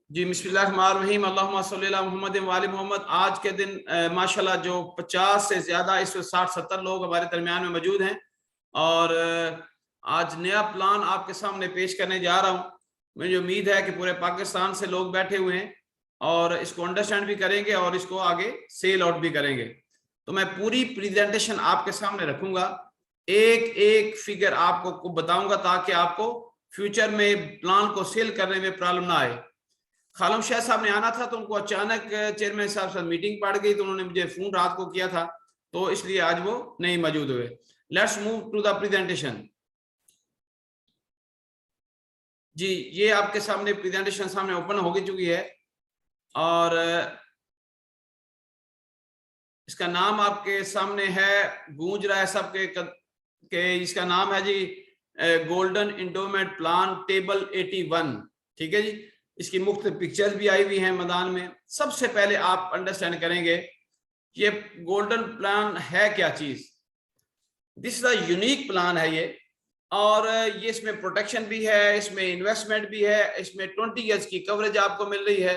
जी बिस्मिल्लाहिर्रहमानिर्रहीम अल्लाहुम्मा सल्ली अला मुहम्मद व आलि मोहम्मद। आज के दिन माशाल्लाह जो 50 से ज्यादा इस वक्त 60-70 लोग हमारे दरमियान में मौजूद हैं और आज नया प्लान आपके सामने पेश करने जा रहा हूँ। मुझे उम्मीद है कि पूरे पाकिस्तान से लोग बैठे हुए हैं और इसको अंडरस्टैंड भी करेंगे और इसको आगे सेल आउट भी करेंगे। तो मैं पूरी प्रेजेंटेशन आपके सामने रखूंगा, एक एक फिगर आपको बताऊंगा ताकि आपको फ्यूचर में प्लान को सेल करने में प्रॉब्लम ना आए। खालम शाह साहब ने आना था तो उनको अचानक चेयरमैन साहब से मीटिंग पड़ गई तो उन्होंने मुझे फोन रात को किया था, तो इसलिए आज वो नहीं मौजूद हुए। Let's move to the presentation. जी ये आपके सामने प्रेजेंटेशन सामने ओपन हो चुकी है और इसका नाम आपके सामने है, गूंज रहा है सबके के इसका नाम है जी गोल्डन इंडोमेंट प्लान टेबल 81। ठीक है जी, इसकी मुख्तलिफ पिक्चर्स भी आई हुई हैं मैदान में। सबसे पहले आप अंडरस्टैंड करेंगे ये गोल्डन प्लान है क्या चीज। This is a unique plan है ये, और ये इसमें प्रोटेक्शन भी है, इसमें इन्वेस्टमेंट भी है, इसमें 20 ईयर्स की कवरेज आपको मिल रही है,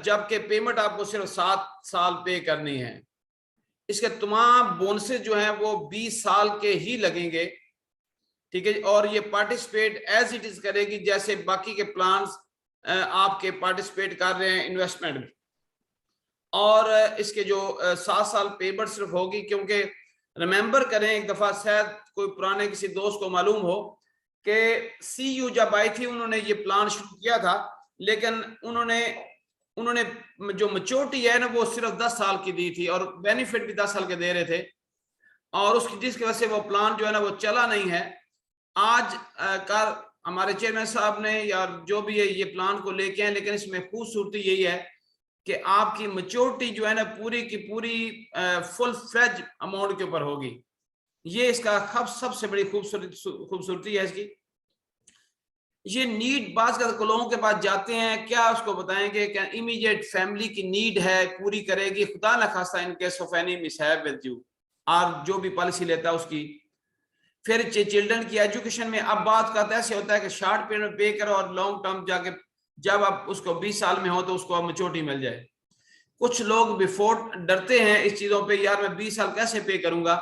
जबकि पेमेंट आपको सिर्फ 7 साल पे करनी है। इसके तमाम बोनसेस जो हैं वो 20 साल के ही लगेंगे। ठीक है, और ये पार्टिसिपेट एज इट इज करेगी जैसे बाकी के प्लान्स आपके पार्टिसिपेट कर रहे हैं इन्वेस्टमेंट में। और इसके जो 7 साल पेमेंट सिर्फ होगी, क्योंकि रिमेंबर करें एक दफा शायद कोई पुराने किसी दोस्त को मालूम हो कि CU जब आई थी उन्होंने ये प्लान शुरू किया था, लेकिन उन्होंने जो मैच्योरिटी है ना वो सिर्फ 10 साल की दी थी और बेनिफिट भी 10 साल के दे रहे थे, और उसकी जिसकी वजह से वो प्लान जो है ना वो चला नहीं है। आज कल हमारे चेयरमैन साहब ने या जो भी है ये प्लान को लेके आए, लेकिन इसमें खूबसूरती यही है कि आपकी मैच्योरिटी जो है ना पूरी की पूरी फुल फ्लेज अमाउंट के ऊपर होगी। ये इसका सबसे बड़ी खूबसूरती है इसकी। ये नीड बात कर लोगों के पास जाते हैं, क्या उसको बताएंगे क्या इमीडिएट फैमिली की नीड है पूरी करेगी, खुदा न खास्ता in case of any mishap with you, और जो भी पॉलिसी लेता है उसकी। फिर चिल्ड्रन की एजुकेशन में अब बात का ऐसे होता है कि शॉर्ट पीरियड में पे करो और लॉन्ग टर्म जाके जब आप उसको 20 साल में हो तो उसको मैच्योरिटी मिल जाए। कुछ लोग बिफोर डरते हैं इस चीजों पे, यार मैं 20 साल कैसे पे करूंगा।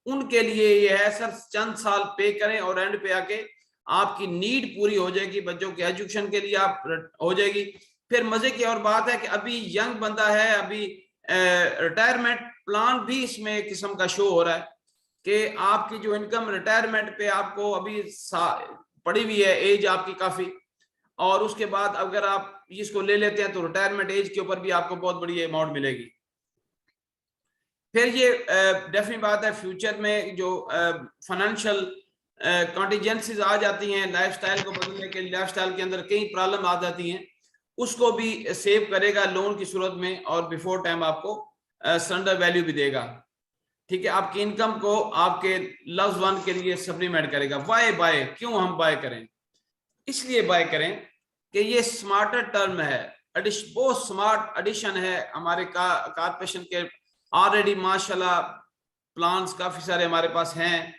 उनके लिए ये है सर, चंद साल पे करें और एंड पे आके आपकी नीड पूरी हो जाएगी, बच्चों के एजुकेशन के लिए आप हो जाएगी। फिर मजे की और बात है कि अभी यंग बंदा है, अभी रिटायरमेंट प्लान भी इसमें एक किस्म का शो हो रहा है कि आपकी जो इनकम रिटायरमेंट पे आपको अभी पड़ी हुई है एज आपकी काफी, और उसके बाद अगर आप इसको ले लेते हैं तो रिटायरमेंट एज के ऊपर भी आपको बहुत बड़ी अमाउंट मिलेगी। फिर ये डेफिनेट बात है फ्यूचर में जो फाइनेंशियल कॉन्टीजेंसीज आ जाती हैं लाइफस्टाइल को बदलने के, लाइफस्टाइल के अंदर कई प्रॉब्लम आ जाती हैं, उसको भी सेव करेगा लोन की सूरत में और बिफोर टाइम आपको सरेंडर वैल्यू भी देगा। ठीक है, आपकी इनकम को आपके लव्ड वन के लिए सप्लीमेंट करेगा। वाई बाय, क्यों हम बाय करें? इसलिए बाय करें कि ये स्मार्टर टर्म है, बहुत स्मार्ट एडिशन है हमारे कारपोरेशन के। ऑलरेडी माशाल्लाह प्लान्स काफी सारे हमारे पास हैं,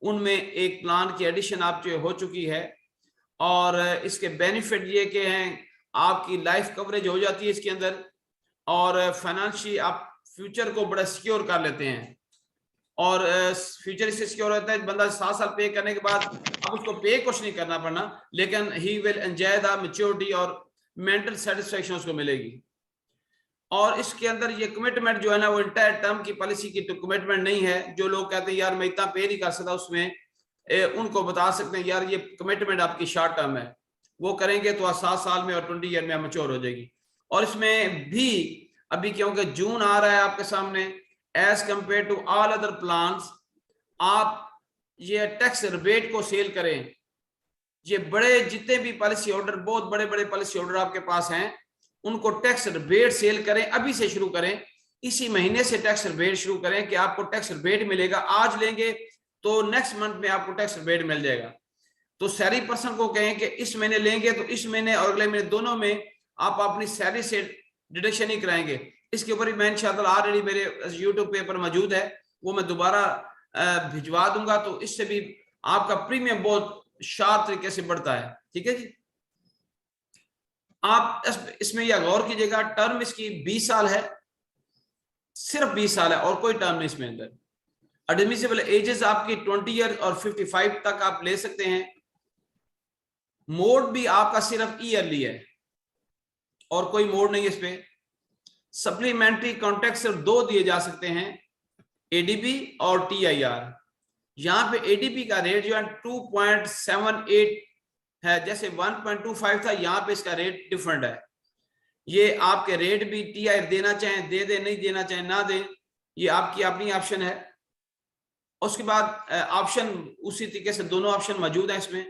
उनमें एक प्लान की एडिशन आप जो हो चुकी है, और इसके बेनिफिट ये के हैं आपकी लाइफ कवरेज हो जाती है इसके अंदर, और फाइनेंशियली आप फ्यूचर को बड़ा सिक्योर कर लेते हैं, और फ्यूचर इससे सिक्योर होता है। बंदा 7 साल पे करने के बाद अब उसको पे कुछ नहीं करना पड़ना, लेकिन he will enjoy the maturity और मेंटल सेटिस्फेक्शन उसको मिलेगी। और इसके अंदर ये कमिटमेंट जो है ना वो इंटायर टर्म की पॉलिसी की तो कमिटमेंट नहीं है। जो लोग कहते हैं यार मैं इतना पे नहीं कर सकता, उसमें उनको बता सकते हैं यार ये कमिटमेंट आपकी शॉर्ट टर्म है, वो करेंगे तो 7 साल में और 20 ईयर में मैच्योर हो जाएगी। और इसमें भी अभी क्योंकि जून आ रहा है आपके सामने, as compare to all other plans आप ये टैक्स रिबेट को सेल करें। ये बड़े जितने भी पॉलिसी होल्डर, बहुत बड़े बड़े पॉलिसी होल्डर आपके पास हैं, उनको टैक्स रिबेट सेल करें, अभी से शुरू करें, इसी महीने से टैक्स रिबेट शुरू करें कि आपको टैक्स रिबेट मिलेगा। आज लेंगे तो नेक्स्ट मंथ में आपको टैक्स रिबेट मिल जाएगा। तो सैलरी पर्सन को कहें कि इस महीने लेंगे तो इस महीने और अगले महीने दोनों में आप अपनी सैलरी से डिडक्शन ही कराएंगे। इसके ऊपर मैं इंशाअल्लाह ऑलरेडी मेरे यूट्यूब पेपर मौजूद है, वो मैं दोबारा भिजवा दूंगा, तो इससे भी आपका प्रीमियम बहुत शार्प तरीके से बढ़ता है। ठीक है जी। आप इसमें यह गौर कीजिएगा, टर्म इसकी 20 साल है, सिर्फ 20 साल है और कोई टर्म नहीं इसमें अंदर। एडमिसिबल एजेस आपकी 20 ईयर और 55 तक आप ले सकते हैं। मोड भी आपका सिर्फ ईयरली है और कोई मोड नहीं है इस पे। सप्लीमेंट्री कॉन्ट्रैक्ट सिर्फ 2 दिए जा सकते हैं, एडीपी और टीआईआर। यहां पे एडीपी का रेट जो है 2.78 है, जैसे 1.25 था, यहां पे इसका रेट डिफरेंट है। ये आपके रेट भी टीआई देना चाहें दे दे, नहीं देना चाहें ना दे, ये आपकी अपनी ऑप्शन है। उसके बाद ऑप्शन उसी तरीके से दोनों ऑप्शन मौजूद हैं इसमें।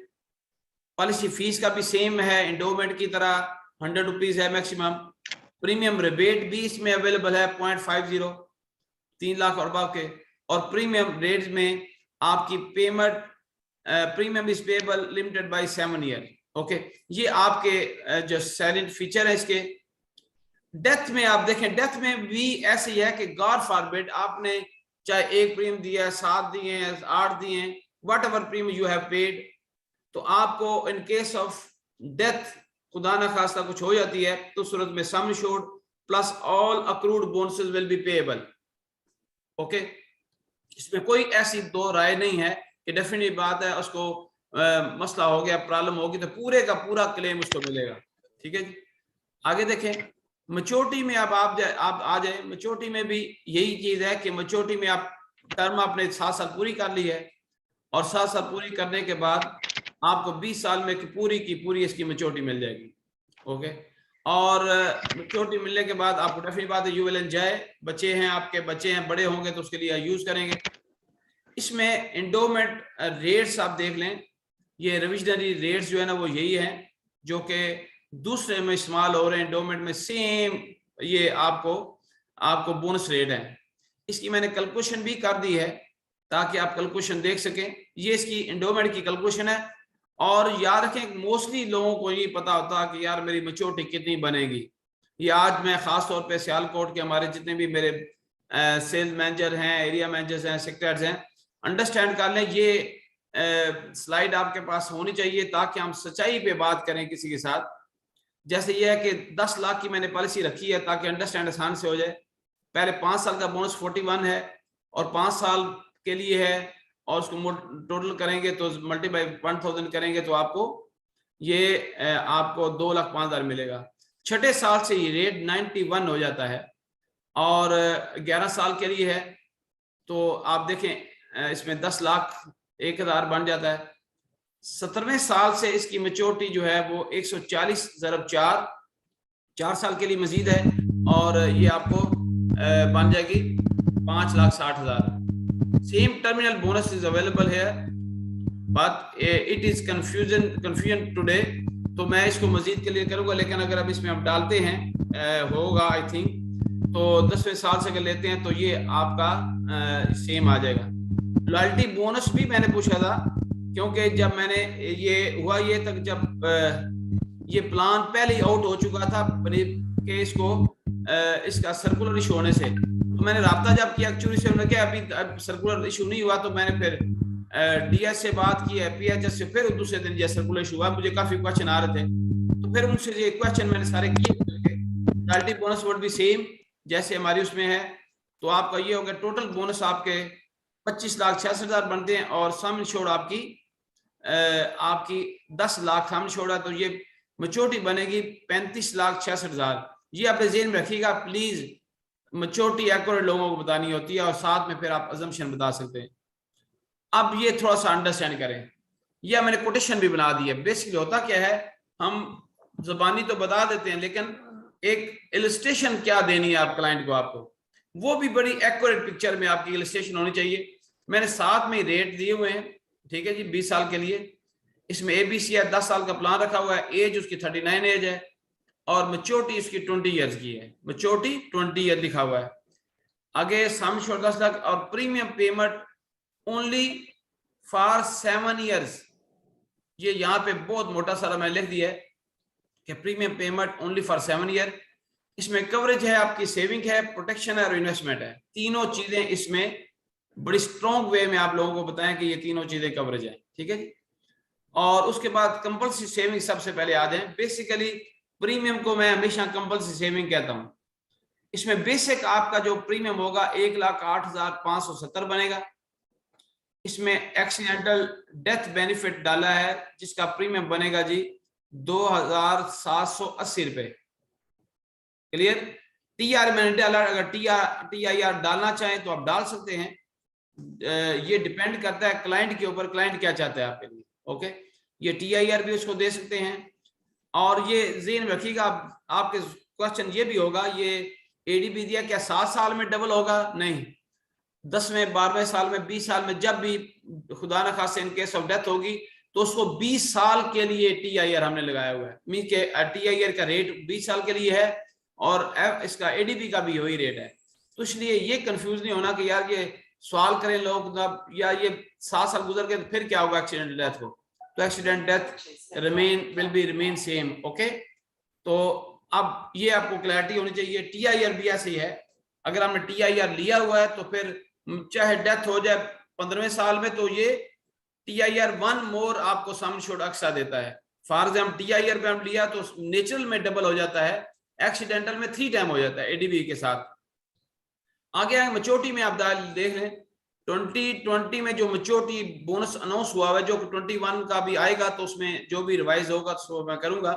पॉलिसी फीस का भी सेम है, एंडोमेंट की तरह 100 रुपीज है मैक्सिमम। प्रीमियम रिबेट भी इसमें अवेलेबल है 0.50, 3 लाख और अबव के। और प्रीमियम रेट में आपकी payment premium is payable limited by 7 year. Okay, ये आपके जो सैलेंट फीचर है इसके। डेथ में आप देखें, डेथ में भी ऐसे ही है कि गॉड फॉरबिड आपने चाहे 1 प्रीमियम दिया है, 7 दिए हैं, 8 दिए हैं, what ever premium you have paid, तो आपको इन केस ऑफ डेथ खुदा ना खास्ता कुछ हो जाती है तो सूरत में सम insured plus all accrued bonuses will be payable. Okay, इसमें कोई ऐसी दो राय नहीं है कि डेफिनेट बात है उसको मसला हो गया, प्रॉब्लम होगी तो पूरे का पूरा क्लेम उसको मिलेगा। ठीक है जी, आगे देखें। मैच्योरिटी में अब आप आ जाए। मैच्योरिटी में भी यही चीज है कि मैच्योरिटी में आप टर्म आपने 7 साल पूरी कर ली है और 7 साल पूरी करने के बाद आपको 20 साल में पूरी की पूरी इसकी मैच्योरिटी मिल जाएगी। ओके, और मैच्योरिटी मिलने के बाद आपको डेफिनेट बात है यू विल एंजॉय। बच्चे हैं आपके, बच्चे हैं, बड़े होंगे तो उसके लिए यूज करेंगे। इसमें एंडोमेंट रेट्स आप देख लें, ये रिविजनरी रेट्स जो है ना वो यही है जो कि दूसरे में इस्तेमाल हो रहे हैं। एंडोमेंट में सेम ये आपको बोनस रेट है। इसकी मैंने कैलकुलेशन भी कर दी है ताकि आप कैलकुलेशन देख सकें। ये इसकी एंडोमेंट की कैलकुलेशन है। और याद रखें, मोस्टली लोगों को ये पता होता है कि यार मेरी मैच्योरिटी कितनी बनेगी। ये आज मैं खास तौर पे सियालकोट के हमारे जितने भी मेरे सेल्स मैनेजर हैं, एरिया मैनेजर्स हैं, सेक्रेटरीज हैं, अंडरस्टैंड कर लें। ये स्लाइड आपके पास होनी चाहिए ताकि हम सच्चाई पे बात करें किसी के साथ। जैसे ये है कि 10 लाख की मैंने पॉलिसी रखी है ताकि अंडरस्टैंड आसान से हो जाए। पहले 5 साल का बोनस 41 है और 5 साल के लिए है और उसको टोटल करेंगे तो मल्टीप्लाई 1000 करेंगे तो आपको ये आपको 2,05,000 मिलेगा। छठे साल से ये रेट 91 हो जाता है और 11 साल के लिए है तो आप देखें इसमें 10,01,000 बन जाता है। 17वें साल से इसकी मैच्योरिटी जो है वो 140 ज़रब 4 साल के लिए मजीद है और ये आपको बन जाएगी 5,60,000। Same terminal bonus is available है but it is confusion today, तो मैं इसको मजीद क्लियर करूंगा। लेकिन अगर अब इसमें आप डालते हैं होगा आई थिंक, तो 10वें साल से अगर लेते हैं तो ये आपका सेम आ जाएगा। लॉयल्टी बोनस भी मैंने पूछा था क्योंकि जब मैंने ये हुआ ये तक जब ये प्लान पहले ही आउट हो चुका था कि इसका सर्कुलर इशू होने से, तो मैंने राब्ता जब किया एक्चुअली से उन्होंने कहा अभी सर्कुलर इशू नहीं हुआ, तो मैंने फिर डीएस से बात की है, पीएचएस से, फिर दूसरे दिन जैसे सर्कुलर इशू हुआ मुझे काफी क्वेश्चन आ रहे थे तो फिर उनसे ये क्वेश्चन मैंने सारे किए। Loyalty bonus would be same जैसे हमारी उसमें है, तो आपका ये हो गया टोटल बोनस आपके 25,66,000 बनते हैं और सम इंश्योर्ड आपकी 10 लाख सम इंश्योर्ड है, तो ये मैच्योरिटी बनेगी 35,66,000। ये अपने ज़हन में रखिएगा प्लीज, मैच्योरिटी एक्यूरेट लोगों को बतानी होती है और साथ में फिर आप अजम्पशन बता सकते हैं। अब ये थोड़ा सा अंडरस्टैंड करें, यह मैंने कोटेशन भी बना दी है। बेसिकली होता क्या है, हम जुबानी तो बता देते हैं लेकिन एक इलस्ट्रेशन क्या देनी है आप क्लाइंट को, आपको वो भी बड़ी एक्यूरेट पिक्चर में आपकी इलस्ट्रेशन होनी चाहिए। मैंने साथ में रेट दिए हुए हैं, ठीक है जी, 20 साल के लिए। इसमें एबीसी है, 10 साल का प्लान रखा हुआ है, एज उसकी 39 एज है और मैच्योरिटी उसकी 20 ईयर्स की है, मैच्योरिटी 20 ईयर लिखा हुआ है। आगे सम इंश्योर्ड 10 लाख और premium payment only for 7 years. ये यहाँ पे बहुत मोटा सारा मैं लिख दिया है कि premium payment only for 7 year. इसमें कवरेज है, आपकी सेविंग है, प्रोटेक्शन है और इन्वेस्टमेंट है। तीनों चीजें इसमें बड़ी स्ट्रॉन्ग वे में आप लोगों को बताएं कि ये तीनों चीजें कवरेज है, ठीक है जी। और उसके बाद कंपल्सरी सेविंग सबसे पहले आ जाए। बेसिकली प्रीमियम को मैं हमेशा कंपल्सरी सेविंग कहता हूं। इसमें बेसिक आपका जो प्रीमियम होगा 1,08,570 बनेगा। इसमें एक्सीडेंटल डेथ बेनिफिट डाला है जिसका प्रीमियम बनेगा जी 2,780 रुपए। क्लियर? टीआर मैंने डाला, अगर टीआईआर डालना चाहें तो आप डाल सकते हैं। ये डिपेंड करता है क्लाइंट के ऊपर, क्लाइंट क्या चाहता है आपके लिए। ओके, ये टीआईआर भी उसको दे सकते हैं। और ये ज़हन में रखिएगा, आपके क्वेश्चन ये भी होगा, ये एडीबी दिया क्या 7 साल में डबल होगा? नहीं, 10वें 12वें साल में 20 साल में जब भी खुदा न खास्ते इन केस ऑफ डेथ होगी तो उसको 20 साल के लिए टीआईआर हमने लगाया हुआ है। मीन के टीआईआर का रेट 20 साल के लिए है और इसका एडीबी का भी वही रेट है। तो इसलिए ये कंफ्यूज नहीं होना कि यार ये सवाल करें लोग या ये 7 साल गुजर गए तो फिर क्या होगा एक्सीडेंट डेथ को। तो accident death remain same. Okay, तो अब ये आपको क्लैरिटी होनी चाहिए। टीआईआर भी ऐसे ही है, अगर आपने टीआईआर लिया हुआ है तो फिर चाहे डेथ हो जाए 15वें साल में तो ये टीआईआर 1 मोर आपको सम एश्योर्ड अक्सा देता है। फॉर एग्जाम्पल टीआईआर पे हम लिया तो नेचुरल में डबल हो जाता है, एक्सीडेंटल में 3 टाइम हो जाता है एडीबी के साथ। आगे मैच्योरिटी में आप देख रहे हैं 2020 में जो मैच्योरिटी बोनस अनाउंस हुआ है, जो 21 का भी आएगा तो उसमें जो भी रिवाइज होगा तो मैं करूंगा।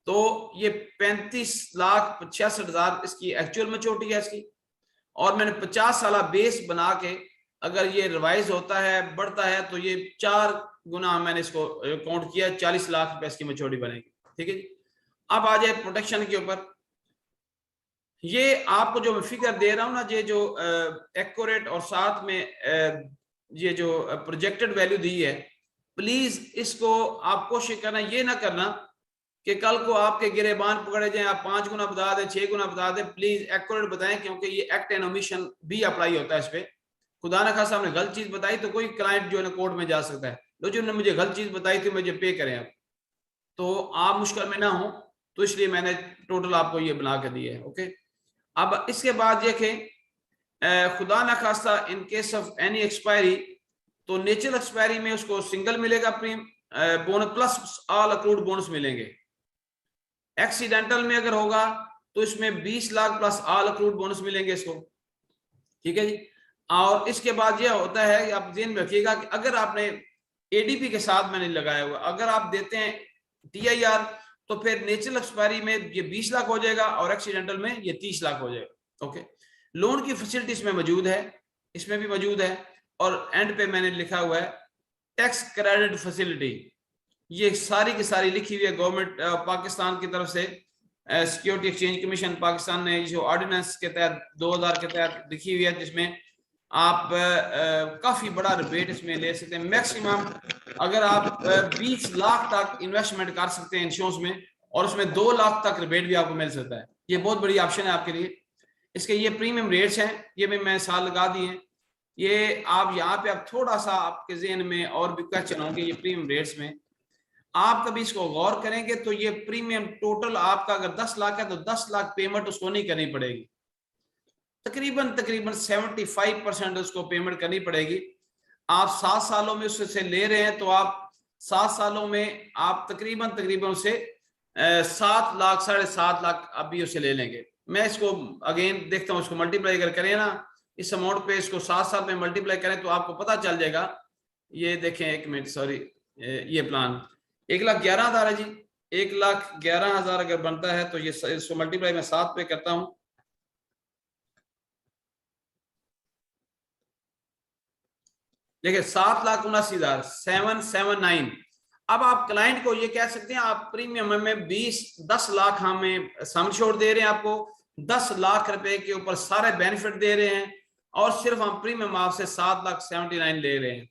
तो ये 35,65,000 इसकी एक्चुअल मैच्योरिटी है इसकी, और मैंने 50 साल बेस बना के अगर ये रिवाइज होता है बढ़ता है तो ये 4 गुना मैंने इसको काउंट किया, 40 लाख रुपए इसकी मैच्योरिटी बनेगी। ठीक है जी। अब आ जाए प्रोटेक्शन के ऊपर। ये आपको जो मैं फिगर दे रहा हूं ना, ये जो एक्यूरेट और साथ में ये जो प्रोजेक्टेड वैल्यू दी है, प्लीज इसको आप कोशिश करना, ये ना करना कि कल को आपके गिरेबान पकड़े जाए, आप 5 गुना बता दें 6 गुना बता दें। प्लीज एक्यूरेट बताएं, क्योंकि ये एक्ट एंड ओमिशन भी अप्लाई होता है इस पे। खुदा ना खासा हमने गलत चीज बताई तो कोई क्लाइंट जो है ना कोर्ट में जा सकता है, लो जो ने मुझे गलत चीज बताई थी मुझे पे करें आप, तो आप मुश्किल में ना हो, तो इसलिए मैंने टोटल आपको ये बना के दिए है। ओके, अब इसके बाद देखें खुदा ना खास्ता in case of any expiry, तो नेचुरल एक्सपायरी में उसको सिंगल मिलेगा bonus plus all accrued bonus मिलेंगे। एक्सीडेंटल में अगर होगा तो इसमें 20 lakh plus all accrued bonus मिलेंगे इसको। ठीक है जी। और इसके बाद यह होता है कि आप ध्यान में रखिएगा कि अगर आपने एडीपी के साथ मैंने लगाया हुआ, अगर आप देते हैं टीआईआर तो फिर नेचुरल एक्सपायरी में ये 20 लाख हो जाएगा और एक्सीडेंटल में ये 30 लाख हो जाएगा। ओके, लोन की फैसिलिटी इसमें मौजूद है, इसमें भी मौजूद है, और एंड पे मैंने लिखा हुआ है टैक्स क्रेडिट फैसिलिटी। ये सारी की सारी लिखी हुई है गवर्नमेंट पाकिस्तान की तरफ से, सिक्योरिटी एक्सचेंज कमीशन पाकिस्तान ने जो ऑर्डिनेंस के तहत 2000 के तहत लिखी हुई है, जिसमें आप काफी बड़ा रिबेट इसमें ले सकते हैं। मैक्सिमम अगर आप 20 लाख तक इन्वेस्टमेंट कर सकते हैं इंश्योरेंस में, और उसमें 2 लाख तक रिबेट भी आपको मिल सकता है। ये बहुत बड़ी ऑप्शन है आपके लिए। इसके ये प्रीमियम रेट्स हैं, ये भी मैं साल लगा दिए हैं। ये आप यहाँ पे आप थोड़ा सा आपके जहन में और भी क्वेश्चन होंगे ये प्रीमियम रेट्स में, आप कभी इसको गौर करेंगे तो ये प्रीमियम टोटल आपका अगर 10 लाख है तो 10 लाख पेमेंट उसको नहीं करनी पड़ेगी, तकरीबन 75% उसको पेमेंट करनी पड़ेगी। आप 7 सालों में उससे ले रहे हैं तो आप 7 सालों में आप तकरीबन उसे 7 लाख 7.5 लाख अभी उसे ले लेंगे। मैं इसको अगेन देखता हूँ, इसको मल्टीप्लाई अगर करें ना इस अमाउंट पे, इसको 7 साल में मल्टीप्लाई करें तो आपको पता चल जाएगा। ये देखें, एक मिनट, सॉरी, ये प्लान 1,11,000 है जी। 1,11,000 अगर बनता है तो ये इसको मल्टीप्लाई मैं 7 पे करता हूं, देखिए 7,79,000 779। अब आप क्लाइंट को ये कह सकते हैं आप प्रीमियम में 10 लाख हमें सम छोड़ दे रहे हैं, आपको 10 लाख रुपए के ऊपर सारे बेनिफिट दे रहे हैं, और सिर्फ हम प्रीमियम आपसे 7,79,000 ले रहे हैं।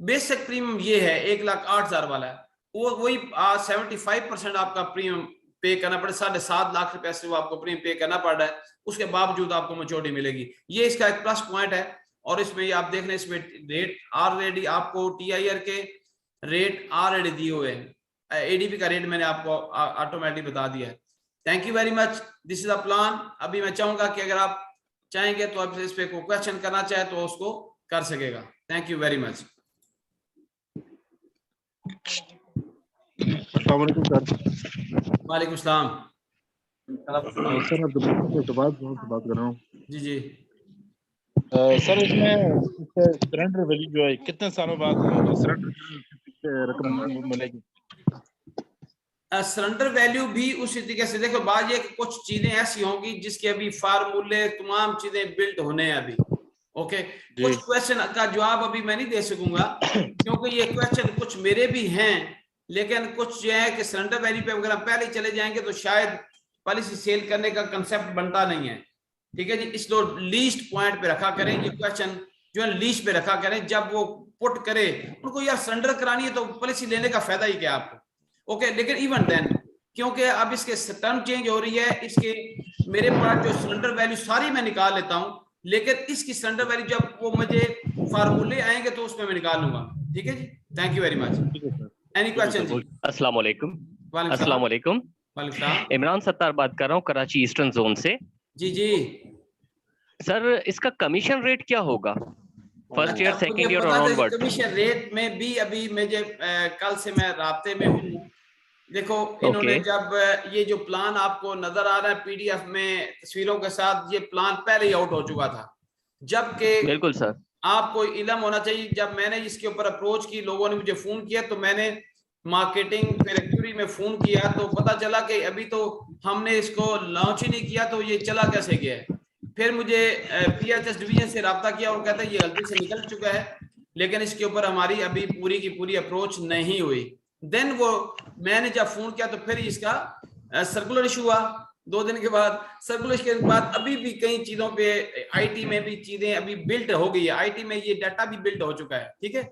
बेसिक प्रीमियम ये है 1,08,000 वाला है, वो वही 75% आपका प्रीमियम पे करना पड़े, 7.5 लाख रुपए से वो आपको प्रीमियम पे करना पड़ रहा है, उसके बावजूद आपको मैच्योरिटी मिलेगी। ये इसका एक प्लस पॉइंट है। और इसमें आप देख लें, इसमें रेट ऑलरेडी आपको टीआईआर के रेट ऑलरेडी दिए हुए हैं, एडीपी का रेट मैंने आपको ऑटोमेटिक बता दिया है। Thank you very much, this is the plan. अभी मैं चाहूंगा कि अगर आप चाहेंगे तो आप इस पे कोई क्वेश्चन करना चाहे तो उसको कर सकेगा। Thank you very much. अस्सलाम वालेकुम सर। वालेकुम सलाम। सर अब्दुल से बात कर रहा हूँ। जी जी सर इसमें सरेंडर वैल्यू जो है कितने सालों बाद सरेंडर रकम मिलेगी? सरेंडर वैल्यू भी उसी तरीके से देखो, बात ये कि कुछ चीजें ऐसी होंगी जिसके अभी फार्मूले तमाम चीजें बिल्ट होने हैं अभी। ओके, कुछ क्वेश्चन का जवाब अभी मैं नहीं दे सकूंगा क्योंकि ये क्वेश्चन कुछ मेरे भी हैं, लेकिन कुछ जो है कि सरेंडर वैल्यू पे अगर हम पहले चले जाएंगे तो शायद पॉलिसी सेल करने का कंसेप्ट बनता नहीं है। ठीक है जी, इसलिए लीस्ट पॉइंट पे रखा करें ये क्वेश्चन, जो है लीस्ट पे रखा करें। जब वो पुट करे उनको यार सरेंडर करानी है तो पॉलिसी लेने का फायदा ही क्या आपको। ओके, लेकिन इवन देन क्योंकि अब इसके टर्म चेंज हो रही है, इसके मेरे पास जो सरेंडर वैल्यू सारी मैं निकाल लेता हूं, लेकिन इसकी सरेंडर वैल्यू जब वो मुझे फार्मूले आएंगे तो उसमें मैं निकाल लूंगा। ठीक है जी, thank you very much. Any question जी? अस्सलाम वालेकुम। वालेकुम अस्सलाम वालेकुम। सलाम। इमरान सत्तार बात कर रहा हूँ कराची ईस्टर्न जोन से। जी जी सर इसका कमीशन रेट क्या होगा फर्स्ट ईयर सेकंड ईयर और ऑनवर्ड? कमीशन रेट में भी अभी मुझे कल से मैं राब्ते में हूँ। देखो इन्होंने जब ये जो प्लान आपको नजर आ रहा है पीडीएफ में तस्वीरों के साथ, ये प्लान पहले ही आउट हो चुका था, जबकि बिल्कुल सर आपको इल्म होना चाहिए। जब मैंने इसके ऊपर अप्रोच की, लोगों ने मुझे फोन किया तो मैंने मार्केटिंग फिर एक्चुअली में फोन किया तो पता चला कि अभी तो हमने इसको लॉन्च ही नहीं किया, तो ये चला कैसे गया है। फिर मुझे पीएचएस डिवीजन से रब्ता किया और कहता है ये गलती से निकल चुका है, लेकिन इसके ऊपर हमारी अभी पूरी की पूरी अप्रोच नहीं हुई। देन वो मैंने जब फोन किया तो फिर इसका सर्कुलर इशू हुआ 2 दिन के बाद। सर्कुलर के बाद अभी भी कई चीजों पे आईटी में भी चीजें अभी बिल्ट हो गई है, आईटी में ये डाटा भी बिल्ट हो चुका है। ठीक है,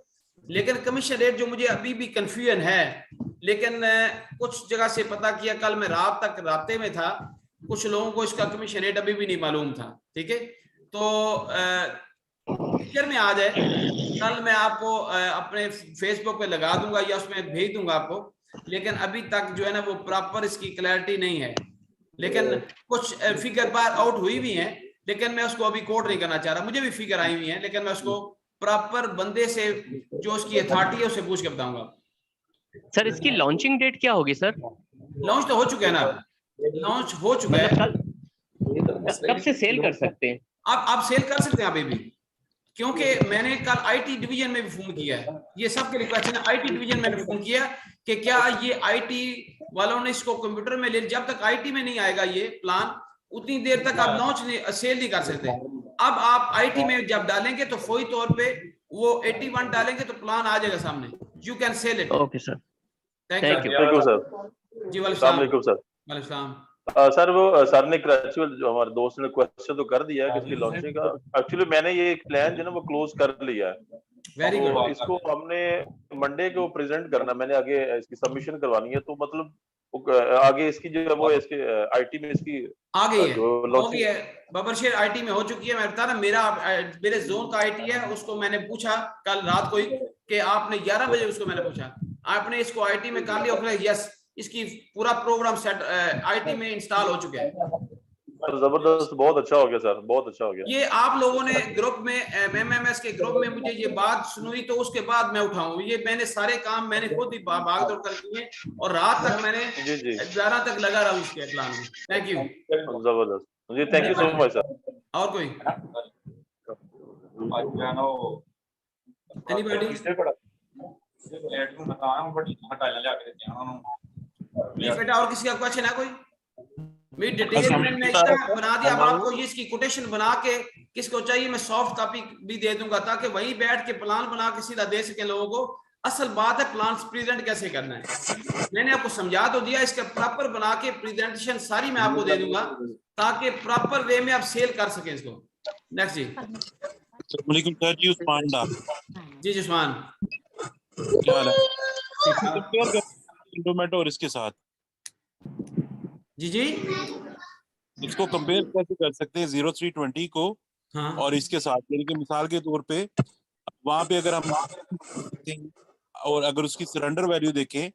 लेकिन कमीशन रेट जो मुझे अभी भी कंफ्यूजन है, लेकिन कुछ जगह से पता किया, कल मैं रात तक रास्ते में था, कुछ लोगों को इसका कमीशन रेट अभी भी नहीं मालूम था। ठीक है, तो पिक्चर में आ जाए, कल मैं आपको अपने फेसबुक पे लगा दूंगा या उसमें भेज दूंगा आपको, लेकिन अभी तक जो है ना वो प्रॉपर इसकी क्लैरिटी नहीं है। लेकिन कुछ फिगर बार आउट हुई भी हैं, लेकिन मैं उसको अभी कोट नहीं करना चाह रहा। मुझे भी फिगर आई हुई हैं, लेकिन मैं उसको प्रॉपर बंदे से जो उसकी अथॉरिटी है उससे पूछ के बताऊंगा। सर इसकी लॉन्चिंग डेट क्या होगी सर? लॉन्च तो हो चुका है ना, लॉन्च हो चुका है। कब से सेल कर सकते हैं? आप सेल कर सकते हैं अभी भी, क्योंकि मैंने कल आईटी डिवीजन में भी फोन किया है। ये सबके रिक्वेस्ट है, आईटी डिवीजन में फोन किया कि क्या ये आईटी वालों ने इसको कंप्यूटर में ले, जब तक आईटी में नहीं आएगा ये प्लान उतनी देर तक आप लॉन्च नहीं सेल नहीं कर सकते। अब आप आईटी में जब डालेंगे तो फौरी तौर पे वो 81 डालेंगे तो प्लान आ जाएगा सामने, you can sell it. Okay sir, thank you sir. जी वालेकुम सर। सर वो सर ने कराची जो हमारे दोस्त ने क्वेश्चन तो कर दिया है कि इसकी लॉन्चिंग का एक्चुअली मैंने ये एक प्लान जो है ना वो क्लोज कर लिया है। Very good. तो इसको हमने मंडे को प्रेजेंट करना, मैंने आगे इसकी सबमिशन करवानी है, तो मतलब आगे इसकी जो है वो इसके आईटी में इसकी आ गई है, हो गई है। बबरशेर आईटी में हो चुकी है। मैं बता रहा मेरे जोन का आईटी है, उसको मैंने पूछा कल रात को ही कि आपने 11 बजे उसको मैंने पूछा आपने इसको आईटी में कर लिया? यस, इसकी पूरा प्रोग्राम सेट आईटी में इंस्टॉल हो चुका है। जबरदस्त, बहुत अच्छा हो गया सर, बहुत अच्छा हो गया। ये आप लोगों ने ग्रुप में एमएमएस के ग्रुप में मुझे ये बात सुनी तो उसके बाद मैं उठाऊं, ये मैंने सारे काम मैंने खुद ही भाग दौड़ कर किए और रात तक मैंने 11 तक लगा रहा हूं इसके प्लान में। थैंक यू, जबरदस्त जी, thank you so much sir. और कोई एनीबॉडी? बेटा और किसी का क्वेश्चन है कोई? मैं डिटेल में बना दिया। अब आपको ये इसकी कोटेशन बना के किसको चाहिए मैं सॉफ्ट कॉपी भी दे दूंगा ताकि वहीं बैठ के प्लान बना के सीधा दे सके लोगों को। असल बात है प्लान प्रेजेंट कैसे करना है, मैंने आपको समझा तो दिया, इसका प्रॉपर बना के प्रेजेंटेशन सारी मैं आपको दे दूंगा ताकि प्रॉपर वे में आप सेल कर सकें इसको। नेक्स्ट जी। सर जी उस्मान डार। जी उस्मान, क्या हाल है? इंडोमेट और इसके साथ जी जी इसको कंपेयर कैसे कर सकते हैं 0320 को? हाँ। और इसके साथ, यानी कि मिसाल के तौर पे वहां पे अगर हम और अगर उसकी सरेंडर वैल्यू देखें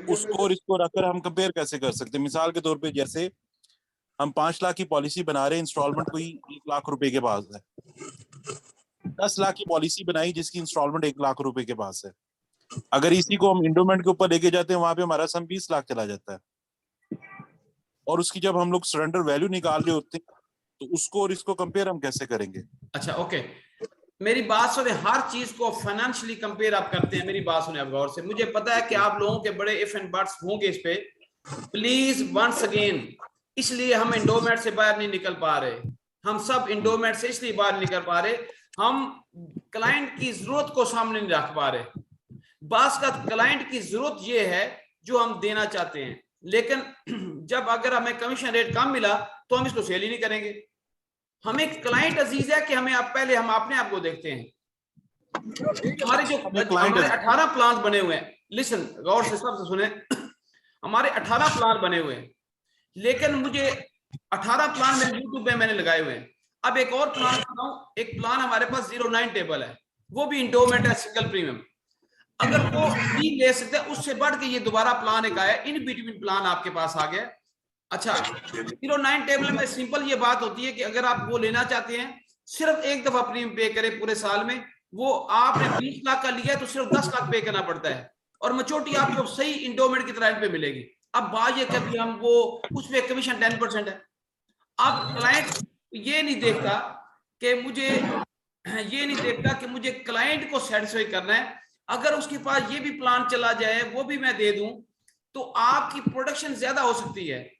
उसको और इसको रखकर हम कंपेयर कैसे कर सकते हैं? मिसाल के तौर पे जैसे हम 5 लाख की पॉलिसी बना रहे हैं, इंस्टॉलमेंट कोई 1 लाख रुपए के पास है, 10 लाख की पॉलिसी बनाई जिसकी इंस्टॉलमेंट 1 लाख रुपए के पास है, अगर इसी को हम इंडोमेंट के ऊपर लेके जाते हैं, वहां पे हमारा सम 20 लाख चला जाता है। और उसकी जब हम लोग सरेंडर वैल्यू निकाल रहे होते हैं तो उसको और इसको कंपेयर हम कैसे करेंगे? अच्छा ओके, मेरी बात सुने, हर चीज को फाइनेंशियली कंपेयर आप करते हैं, मेरी बात सुने आप गौर से। मुझे पता है कि आप लोगों के बड़े इफ एंड बट्स होंगे इस पे, प्लीज वंस अगेन, इसलिए हम इंडोमेट से बाहर नहीं निकल पा रहे, हम सब इंडोमेट से इसलिए बाहर नहीं निकल पा रहे, हम क्लाइंट की जरूरत को सामने नहीं रख पा रहे। बास का क्लाइंट की जरूरत ये है जो हम देना चाहते हैं, लेकिन जब अगर हमें कमीशन रेट कम मिला तो हम इसको सेल ही नहीं करेंगे। हमें क्लाइंट अजीज है कि हमें आप पहले हम अपने आप को देखते हैं। हमारे जो हमारे 18 प्लान बने हुए हैं, लिसन गौर से सबसे सुने, हमारे 18 प्लान बने हुए हैं, लेकिन मुझे 18 प्लान मेरे यूट्यूब पे मैंने लगाए हुए हैं। अब एक और प्लान बताऊं, एक प्लान हमारे पास 09 टेबल है, वो भी इंडोमेट है, सिंगल प्रीमियम। अगर वो भी ले सकते हैं, उससे बढ़ के ये दोबारा प्लान एक आया, इन बिटवीन प्लान आपके पास आ गया। अच्छा 09 टेबल में सिंपल ये बात होती है कि अगर आप वो लेना चाहते हैं, सिर्फ एक दफा प्रीमियम पे करें पूरे साल में, वो आपने 20 लाख का लिया है तो सिर्फ 10 लाख पे करना पड़ता है, और मैच्योरिटी आपको सही इंडोमेट की तरह पे मिलेगी। अब बात ये कभी हम वो उसमें कमीशन 10% है। अब क्लाइंट ये नहीं देखता कि मुझे क्लाइंट को सेटिस्फाई करना है। अगर उसके पास ये भी प्लान चला जाए, वो भी मैं दे दूं, तो आपकी प्रोडक्शन ज्यादा हो सकती है।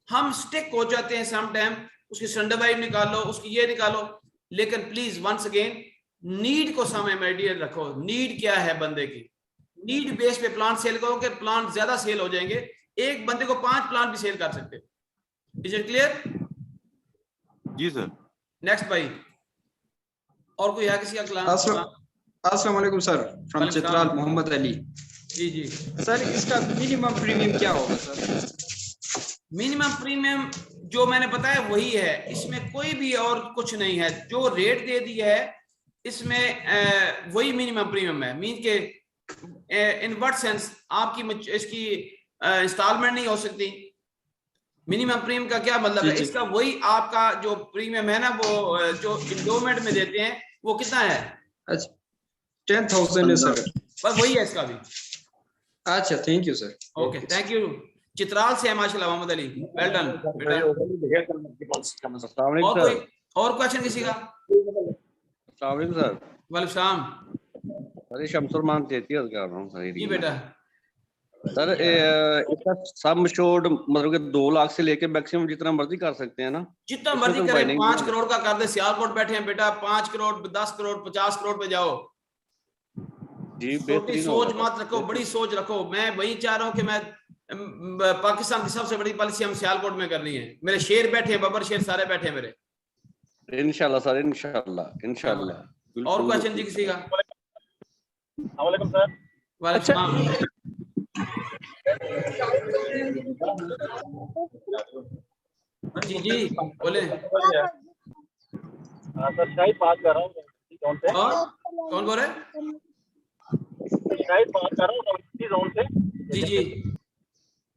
हम स्टिक हो जाते हैं सम टाइम, उसकी सरेंडर वैल्यू निकालो, उसकी ये निकालो, लेकिन प्लीज वंस अगेन नीड को सामने मेडियल रखो। नीड क्या है बंदे की, नीड बेस पे प्लान सेल करोगे, प्लान ज्यादा सेल हो जाएंगे। एक बंदे को 5 प्लान भी सेल कर सकते। Is it clear? जी सर। नेक्स्ट भाई, और कोई है किसी का प्लान? अस्सलाम वालेकुम सर, फ्रॉम चित्राल मोहम्मद अली। जी जी सर, इसका मिनिमम प्रीमियम क्या होगा सर? मिनिमम प्रीमियम जो मैंने बताया वही है, इसमें कोई भी और कुछ नहीं है। जो रेट दे दिया है इसमें वही मिनिमम प्रीमियम है। मीन के इन व्हाट सेंस, आपकी इसकी इंस्टॉलमेंट नहीं हो सकती। मिनिमम प्रीमियम का क्या मतलब है? इसका वही आपका जो प्रीमियम है ना, वो जो इंडोमेट में देते हैं, वो कितना है? अच्छा 10,000 है सर, बस वही है इसका भी। अच्छा thank you sir. Okay thank you. Chitral से है माशाल्लाह मोहम्मद अली, वेल डन बेटा। और क्वेश्चन किसी का? सर वालेकुम सलाम। अरे शमसुरमान तेती कर रहा हूँ सर। जी बेटा। सर इसका सम शोर्ड मतलब कि 2 लाख से लेके मैक्सिमम जितना मर्जी कर सकते हैं ना? जितना मर्जी करें, 5 करोड़ का कर दे। सियालकोट बैठे हैं बेटा, 5 करोड़ 10 करोड़ 50 करोड़ पे जाओ जी। छोटी सोच मत रखो, बड़ी सोच रखो। मैं वही चाह रहा हूँ कि मैं पाकिस्तान की सबसे बड़ी पॉलिसी हम सियालकोट में करनी है। मेरे शेर बैठे हैं, बबर शेर सारे बैठे हैं मेरे। इंशाल्लाह सर, इंशाल्लाह। और क्वेश्चन जी किसी का? वालेकुम सर। वालेकुम सलाम। जी जी बोले। सर शाहिद बात कर रहा हूँ। कौन बोल रहे? शाहिद बात कर रहा हूँ जोन से। जी जी